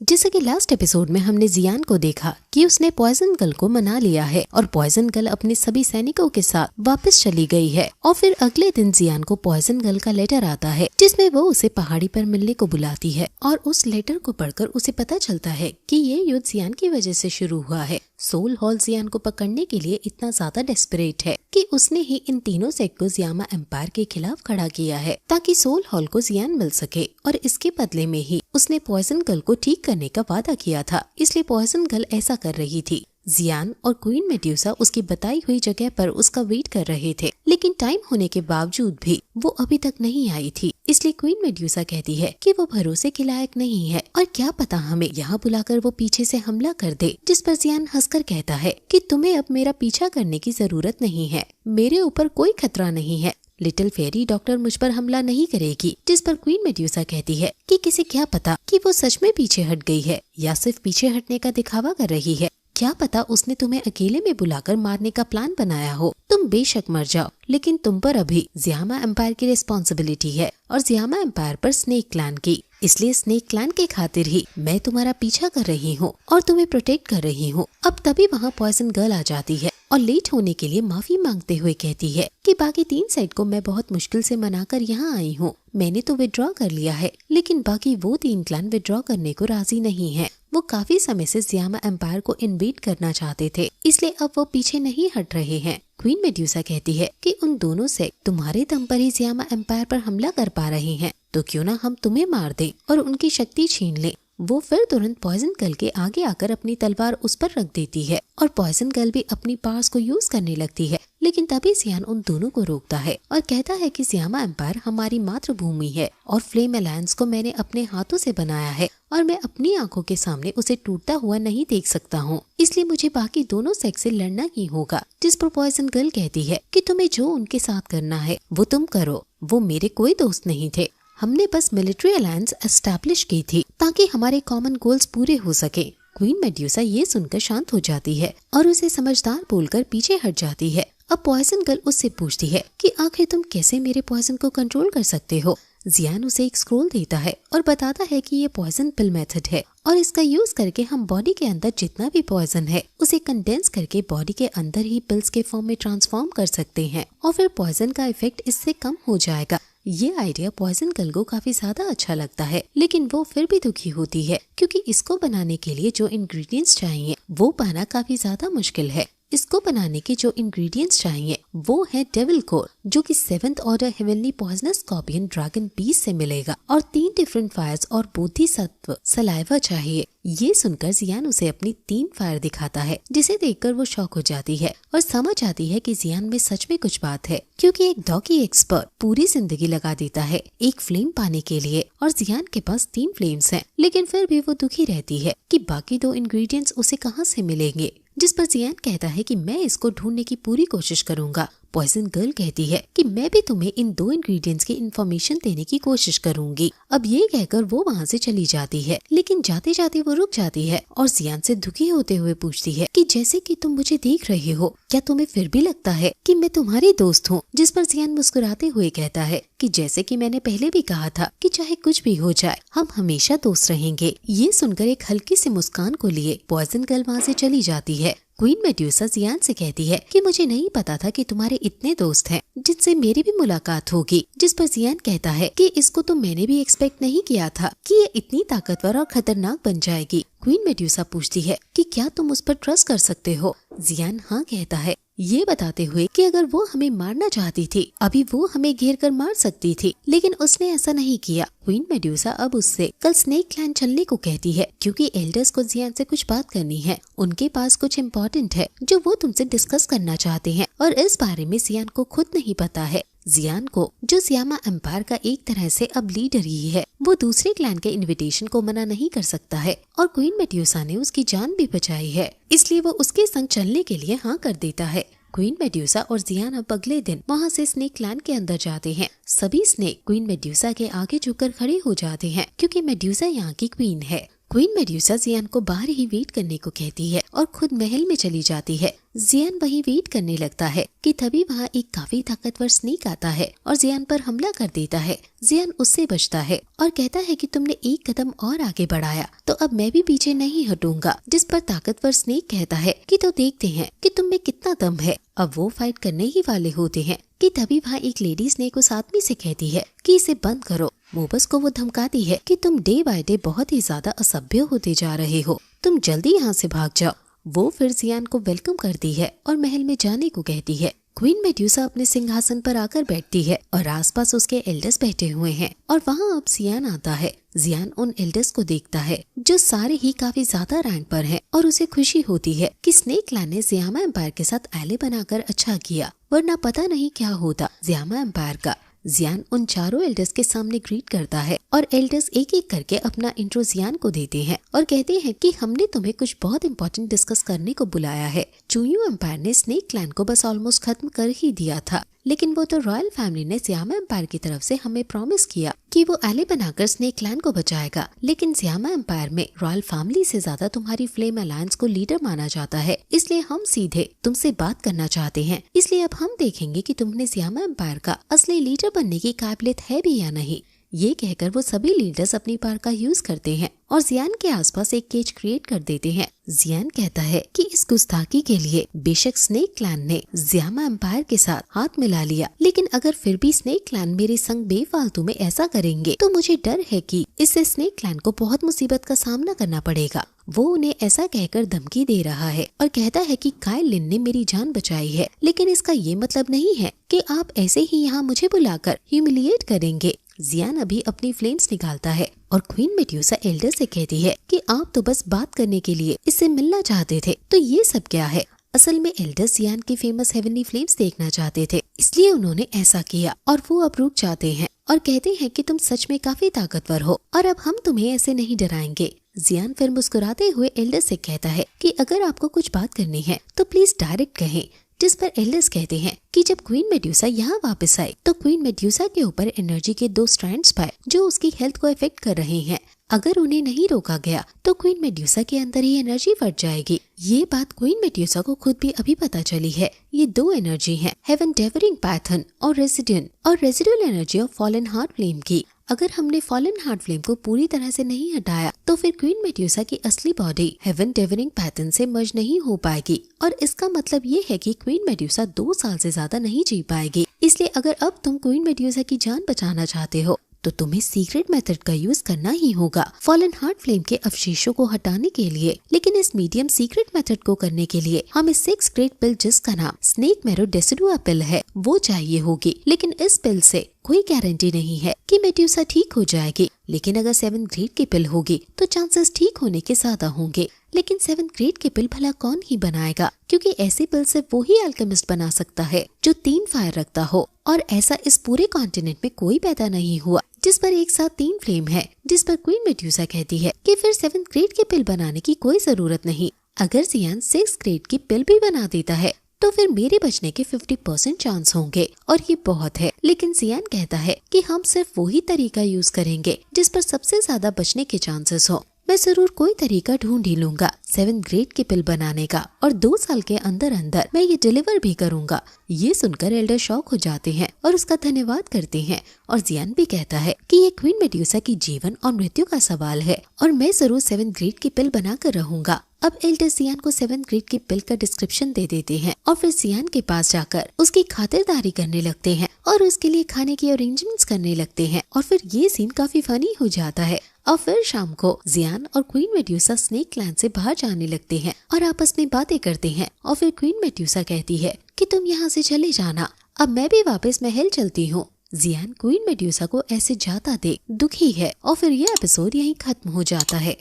जैसे कि last episode में हमने जियान को देखा कि उसने पॉइजन गर्ल को मना लिया है और पॉइजन गर्ल अपने सभी सैनिकों के साथ वापस चली गई है। और फिर अगले दिन जियान को पॉइजन गर्ल का लेटर आता है जिसमें वो उसे पहाड़ी पर मिलने को बुलाती है और उस लेटर को पढ़कर उसे पता चलता है कि ये युद्ध जियान की वजह से शुरू हुआ है। सोल हॉल जियान को पकड़ने के लिए इतना ज्यादा डेस्परेट है कि उसने ही इन तीनों सेक्ट को जियामा एम्पायर के खिलाफ खड़ा किया है ताकि सोल हॉल को जियान मिल सके और इसके बदले में ही उसने पॉइजन गर्ल को ठीक करने का वादा किया था, इसलिए पॉइजन गर्ल ऐसा कर रही थी। जियान और क्वीन मेड्यूसा उसकी बताई हुई जगह पर उसका वेट कर रहे थे, लेकिन टाइम होने के बावजूद भी वो अभी तक नहीं आई थी। इसलिए क्वीन मेड्यूसा कहती है कि वो भरोसे के लायक नहीं है और क्या पता हमें यहाँ बुलाकर वो पीछे से हमला कर दे। जिस पर जियान हंसकर कहता है कि तुम्हें अब मेरा पीछा करने की जरूरत नहीं है, मेरे ऊपर कोई खतरा नहीं है, लिटिल फेरी डॉक्टर मुझ पर हमला नहीं करेगी। जिस पर क्वीन मेड्यूसा कहती है कि किसे क्या पता कि वो सच में पीछे हट गई है या सिर्फ पीछे हटने का दिखावा कर रही है। क्या पता उसने तुम्हें अकेले में बुलाकर मारने का प्लान बनाया हो। तुम बेशक मर जाओ, लेकिन तुम पर अभी जियामा एम्पायर की रिस्पॉन्सिबिलिटी है और जियामा एम्पायर पर स्नेक क्लैन की। इसलिए स्नेक क्लैन के खातिर ही मैं तुम्हारा पीछा कर रही हूँ और तुम्हें प्रोटेक्ट कर रही हूँ। अब तभी वहाँ पॉइजन गर्ल आ जाती है और लेट होने के लिए माफी मांगते हुए कहती है कि बाकी 3 साइड को मैं बहुत मुश्किल से मनाकर यहाँ आई हूँ। मैंने तो विड्रॉ कर लिया है, लेकिन बाकी वो 3 क्लैन विड्रॉ करने को राजी नहीं है। वो काफी समय से जियामा एम्पायर को इन्वेड करना चाहते थे, इसलिए अब वो पीछे नहीं हट रहे हैं। क्वीन मेड्यूसा कहती है कि उन दोनों से तुम्हारे दम पर ही जियामा एम्पायर पर हमला कर पा रहे हैं, तो क्यों ना हम तुम्हें मार दें और उनकी शक्ति छीन लें। वो फिर तुरंत पॉइजन गर्ल के आगे आकर अपनी तलवार उस पर रख देती है और पॉइजन गर्ल भी अपनी पावर्स को यूज करने लगती है, लेकिन तभी जियान उन दोनों को रोकता है और कहता है कि जियामा एम्पायर हमारी मातृभूमि है और फ्लेम अलायंस को मैंने अपने हाथों से बनाया है और मैं अपनी आंखों के सामने उसे टूटता हुआ नहीं देख सकता हूँ, इसलिए मुझे बाकी दोनों सेक्स से लड़ना ही होगा। जिस पर पॉइजन गर्ल कहती है कि तुम्हें जो उनके साथ करना है वो तुम करो, वो मेरे कोई दोस्त नहीं थे, हमने बस मिलिट्री अलायंस एस्टैब्लिश की थी ताकि हमारे कॉमन गोल्स पूरे हो सके। क्वीन मेड्यूसा ये सुनकर शांत हो जाती है और उसे समझदार बोलकर पीछे हट जाती है। अब पॉइजन गर्ल उससे पूछती है कि आखिर तुम कैसे मेरे पॉइजन को कंट्रोल कर सकते हो। जियान उसे एक स्क्रोल देता है और बताता है कि ये पॉइजन पिल मेथड है और इसका यूज करके हम बॉडी के अंदर जितना भी पॉइजन है उसे कंडेंस करके बॉडी के अंदर ही पिल्स के फॉर्म में ट्रांसफॉर्म कर सकते हैं और फिर पॉइजन का इफेक्ट इससे कम हो जाएगा। ये आइडिया पॉइजन गर्ल को काफी ज्यादा अच्छा लगता है, लेकिन वो फिर भी दुखी होती है क्योंकि इसको बनाने के लिए जो इंग्रेडिएंट्स चाहिए वो पाना काफी ज्यादा मुश्किल है। इसको बनाने के जो इंग्रेडिएंट्स चाहिए वो है डेविल कोर, जो कि 7th order heavenly poisonous scorpion dragon beast से मिलेगा और 3 डिफरेंट फायर्स और बोधिसत्व सलाइवा चाहिए। ये सुनकर जियान उसे अपनी 3 फायर दिखाता है, जिसे देखकर वो शॉक हो जाती है और समझ आती है कि जियान में सच में कुछ बात है, क्योंकि एक डॉगी एक्सपर्ट पूरी जिंदगी लगा देता है एक फ्लेम पाने के लिए और जियान के पास 3 फ्लेम्स हैं, लेकिन फिर भी वो दुखी रहती है कि बाकी 2 इंग्रेडिएंट्स उसे कहाँ से मिलेंगे। जिस पर जियान कहता है कि मैं इसको ढूंढने की पूरी कोशिश करूंगा। पॉइजन गर्ल कहती है कि मैं भी तुम्हें इन 2 इंग्रेडिएंट्स की इन्फॉर्मेशन देने की कोशिश करूंगी। अब ये कहकर वो वहाँ से चली जाती है, लेकिन जाते जाते वो रुक जाती है और जियान से दुखी होते हुए पूछती है कि जैसे कि तुम मुझे देख रहे हो, क्या तुम्हें फिर भी लगता है कि मैं तुम्हारी दोस्त हूँ। जिस पर जियान मुस्कुराते हुए कहता है कि जैसे कि मैंने पहले भी कहा था कि चाहे कुछ भी हो जाए हम हमेशा दोस्त रहेंगे। ये सुनकर एक हल्की सी मुस्कान को लिए पॉइजन गर्ल वहाँ से चली जाती है। क्वीन मेड्यूसा जियान से कहती है कि मुझे नहीं पता था कि तुम्हारे इतने दोस्त हैं जिनसे मेरी भी मुलाकात होगी। जिस पर जियान कहता है कि इसको तो मैंने भी एक्सपेक्ट नहीं किया था कि ये इतनी ताकतवर और खतरनाक बन जाएगी। क्वीन मेड्यूसा पूछती है कि क्या तुम उस पर ट्रस्ट कर सकते हो। जियान हाँ कहता है, ये बताते हुए कि अगर वो हमें मारना चाहती थी अभी वो हमें घेर कर मार सकती थी, लेकिन उसने ऐसा नहीं किया। क्वीन मेड्यूसा अब उससे कल स्नेक क्लैन चलने को कहती है क्योंकि एल्डर्स को जियान से कुछ बात करनी है। उनके पास कुछ इम्पोर्टेंट है जो वो तुमसे डिस्कस करना चाहते हैं और इस बारे में जियान को खुद नहीं पता है। जियान को, जो जियामा एम्पायर का एक तरह से अब लीडर ही है, वो दूसरे क्लैन के इनविटेशन को मना नहीं कर सकता है और क्वीन मेड्यूसा ने उसकी जान भी बचाई है, इसलिए वो उसके संग चलने के लिए हाँ कर देता है। क्वीन मेड्यूसा और जियान अब अगले दिन वहाँ से स्नेक क्लैन के अंदर जाते हैं। सभी स्नेक क्वीन मेड्यूसा के आगे झुककर खड़े हो जाते हैं क्योंकि मेड्यूसा यहाँ की क्वीन है। क्वीन मेड्यूसा जियान को बाहर ही वेट करने को कहती है और खुद महल में चली जाती है। जियान वहीं वेट करने लगता है कि तभी वहाँ एक काफी ताकतवर स्नेक आता है और जियान पर हमला कर देता है। जियान उससे बचता है और कहता है कि तुमने एक कदम और आगे बढ़ाया तो अब मैं भी पीछे नहीं हटूंगा। जिस पर ताकतवर स्नेक कहता है कि तो देखते हैं कि तुम में कितना दम है। अब वो फाइट करने ही वाले होते हैं कि तभी वहाँ एक लेडी स्नेक उस आदमी से कहती है कि इसे बंद करो। मोबस को वो धमकाती है कि तुम डे बाय डे बहुत ही ज्यादा असभ्य होते जा रहे हो, तुम जल्दी यहाँ से भाग जाओ। वो फिर जियान को वेलकम करती है और महल में जाने को कहती है। क्वीन मेड्यूसा अपने सिंहासन पर आकर बैठती है और आसपास उसके एल्डर्स बैठे हुए हैं और वहाँ अब जियान आता है। जियान उन एल्डर्स को देखता है जो सारे ही काफी ज्यादा रैंक पर हैं और उसे खुशी होती है कि स्नेक क्लैन ने ज़ियामा एम्पायर के साथ एले बनाकर अच्छा किया, वरना पता नहीं क्या होता ज़ियामा एम्पायर का। जियान उन चारों एल्डर्स के सामने ग्रीट करता है और एल्डर्स एक एक करके अपना इंट्रो जियान को देते हैं और कहते हैं कि हमने तुम्हें कुछ बहुत इंपॉर्टेंट डिस्कस करने को बुलाया है। चुयू एम्पायर ने स्नेक क्लैन को बस ऑलमोस्ट खत्म कर ही दिया था, लेकिन वो तो रॉयल फैमिली ने ज़ियामा एम्पायर की तरफ से हमें प्रॉमिस किया कि वो एले बनाकर स्नेक क्लैन को बचाएगा। लेकिन ज़ियामा एम्पायर में रॉयल फैमिली से ज्यादा तुम्हारी फ्लेम अलायंस को लीडर माना जाता है, इसलिए हम सीधे तुमसे बात करना चाहते हैं। इसलिए अब हम देखेंगे कि तुमने ज़ियामा एम्पायर का असली लीडर बनने की काबिलियत है भी या नहीं। ये कहकर वो सभी लीडर्स अपनी पावर का यूज करते हैं और जियान के आसपास एक केज क्रिएट कर देते हैं। जियान कहता है कि इस गुस्ताखी के लिए बेशक स्नेक क्लैन ने ज़ियामा एम्पायर के साथ हाथ मिला लिया, लेकिन अगर फिर भी स्नेक क्लैन मेरे संग बेफालतू में ऐसा करेंगे तो मुझे डर है कि इससे स्नेक क्लैन को बहुत मुसीबत का सामना करना पड़ेगा। वो उन्हें ऐसा कहकर धमकी दे रहा है और कहता है कि काइल लिन ने मेरी जान बचाई है, लेकिन इसका ये मतलब नहीं है कि आप ऐसे ही यहाँ मुझे बुलाकर ह्यूमिलिएट करेंगे। जियान अभी अपनी फ्लेम्स निकालता है और क्वीन मेड्यूसा एल्डर से कहती है कि आप तो बस बात करने के लिए इससे मिलना चाहते थे, तो ये सब क्या है। असल में एल्डर्स जियान की फेमस हेवनली फ्लेम्स देखना चाहते थे, इसलिए उन्होंने ऐसा किया और वो अब रुक जाते हैं और कहते हैं कि तुम सच में काफी ताकतवर हो और अब हम तुम्हें ऐसे नहीं डराएंगे। जियान फिर मुस्कुराते हुए एल्डर से कहता है कि अगर आपको कुछ बात करनी है तो प्लीज डायरेक्ट कहें। जिस पर एल्डर्स कहते हैं कि जब क्वीन मेड्यूसा यहाँ वापस आए तो क्वीन मेड्यूसा के ऊपर एनर्जी के 2 स्ट्रैंड्स पाए जो उसकी हेल्थ को इफेक्ट कर रहे हैं। अगर उन्हें नहीं रोका गया तो क्वीन मेड्यूसा के अंदर ही एनर्जी फट जाएगी। ये बात क्वीन मेड्यूसा को खुद भी अभी पता चली है। ये 2 एनर्जी हैं, हेवन डेवरिंग पैथर्न और residual energy of fallen heart flame की। अगर हमने फॉलन हार्ट फ्लेम को पूरी तरह से नहीं हटाया तो फिर क्वीन मेड्यूसा की असली बॉडी हेवन डेवरिंग पैटर्न से मर्ज नहीं हो पाएगी और इसका मतलब ये है कि क्वीन मेड्यूसा 2 साल से ज्यादा नहीं जी पाएगी। इसलिए अगर अब तुम क्वीन मेड्यूसा की जान बचाना चाहते हो तो तुम्हें सीक्रेट मेथड का यूज करना ही होगा फॉलन हार्ट फ्लेम के अवशेषों को हटाने के लिए। लेकिन इस मीडियम सीक्रेट मेथड को करने के लिए हमें 6 ग्रेड पिल, जिसका नाम स्नेक मैरो डेसिडुआ पिल है, वो चाहिए होगी। लेकिन इस पिल से कोई गारंटी नहीं है कि मेड्यूसा ठीक हो जाएगी, लेकिन अगर 7 ग्रेड की पिल होगी तो चांसेस ठीक होने के ज्यादा होंगे। लेकिन 7 ग्रेड की पिल भला कौन ही बनाएगा, क्योंकि ऐसी पिल से वो ही अल्केमिस्ट बना सकता है जो 3 फायर रखता हो, और ऐसा इस पूरे कॉन्टिनेंट में कोई पैदा नहीं हुआ जिस पर एक साथ 3 फ्लेम है। जिस पर क्वीन मेड्यूसा कहती है कि फिर 7 ग्रेड की पिल बनाने की कोई जरूरत नहीं। अगर जियान 6 ग्रेड की पिल भी बना देता है तो फिर मेरे बचने के 50% चांस होंगे और ये बहुत है। लेकिन जियान कहता है कि हम सिर्फ वही तरीका यूज करेंगे जिस पर सबसे ज्यादा बचने के चांसेस हो। मैं जरूर कोई तरीका ढूंढ ही लूंगा 7 ग्रेड की पिल बनाने का और 2 साल के अंदर अंदर मैं ये डिलीवर भी करूंगा। ये सुनकर एल्डर शॉक हो जाते हैं और उसका धन्यवाद करते हैं और जियान भी कहता है कि ये क्वीन मेड्यूसा की जीवन और मृत्यु का सवाल है और मैं जरूर 7 ग्रेड की पिल बना कर रहूंगा। अब एल्डर जियान को 7 ग्रेड की पिल का डिस्क्रिप्शन दे देते हैं और फिर जियान के पास जाकर उसकी खातिरदारी करने लगते हैं और उसके लिए खाने की अरेंजमेंट्स करने लगते हैं और फिर ये सीन काफी फनी हो जाता है। और फिर शाम को जियान और क्वीन मेड्यूसा स्नेक क्लैन से बाहर जाने लगते हैं और आपस में बातें करते हैं और फिर क्वीन मेड्यूसा कहती है कि तुम यहाँ से चले जाना, अब मैं भी वापस महल चलती हूँ। जियान क्वीन मेड्यूसा को ऐसे जाता देख दुखी है और फिर ये एपिसोड यहीं खत्म हो जाता है।